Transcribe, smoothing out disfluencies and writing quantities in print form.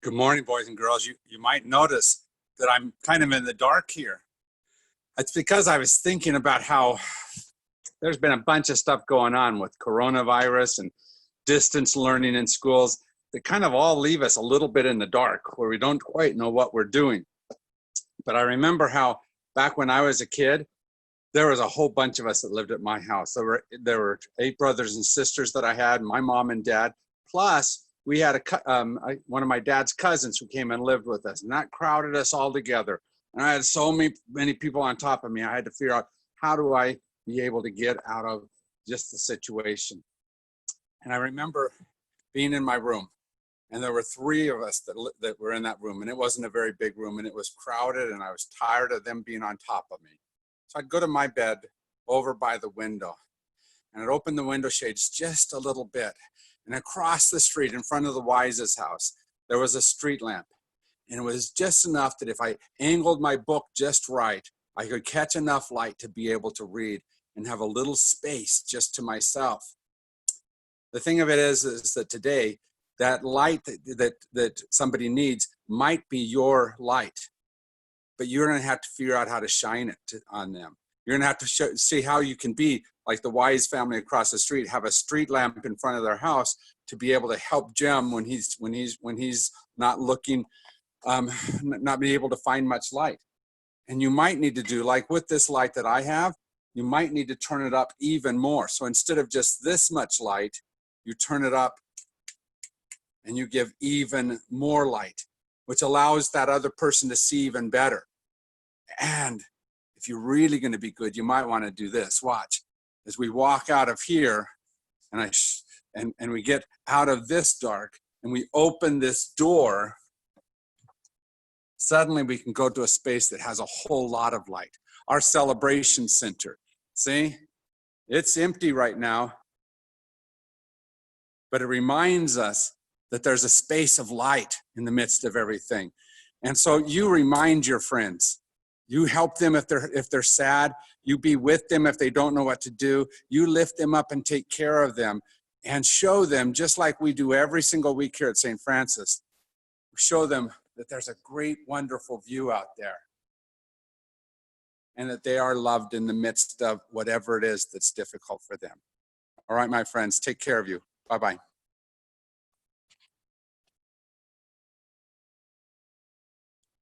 Good morning, boys and girls. You might notice that I'm kind of in the dark here. It's because I was thinking about how there's been a bunch of stuff going on with coronavirus and distance learning in schools that kind of all leave us a little bit in the dark where we don't quite know what we're doing. But I remember how back when I was a kid, there was a whole bunch of us that lived at my house. There were 8 brothers and sisters that I had, my mom and dad, plus we had one of my dad's cousins who came and lived with us, and that crowded us all together. And I had so many people on top of me. I had to figure out, how do I be able to get out of just the situation? And I remember being in my room, and there were 3 of us that were in that room, and it wasn't a very big room, and it was crowded, and I was tired of them being on top of me. So I'd go to my bed over by the window, and I'd open the window shades just a little bit. And across the street in front of the Wise's house, there was a street lamp. And it was just enough that if I angled my book just right, I could catch enough light to be able to read and have a little space just to myself. The thing of it is that today, that light that somebody needs might be your light, but you're going to have to figure out how to shine it on them. You're going to have to see how you can be like the Wise family across the street, have a street lamp in front of their house to be able to help Jim when he's not looking, not be able to find much light. And you might need to do, like with this light that I have, you might need to turn it up even more. So instead of just this much light, you turn it up and you give even more light, which allows that other person to see even better. And if you're really going to be good, you might want to do this. Watch. As we walk out of here, and we get out of this dark, and we open this door, suddenly we can go to a space that has a whole lot of light. Our celebration center. See? It's empty right now, but it reminds us that there's a space of light in the midst of everything. And so you remind your friends. You help them if they're sad. You be with them if they don't know what to do. You lift them up and take care of them and show them, just like we do every single week here at St. Francis, show them that there's a great, wonderful view out there and that they are loved in the midst of whatever it is that's difficult for them. All right, my friends, take care of you. Bye-bye.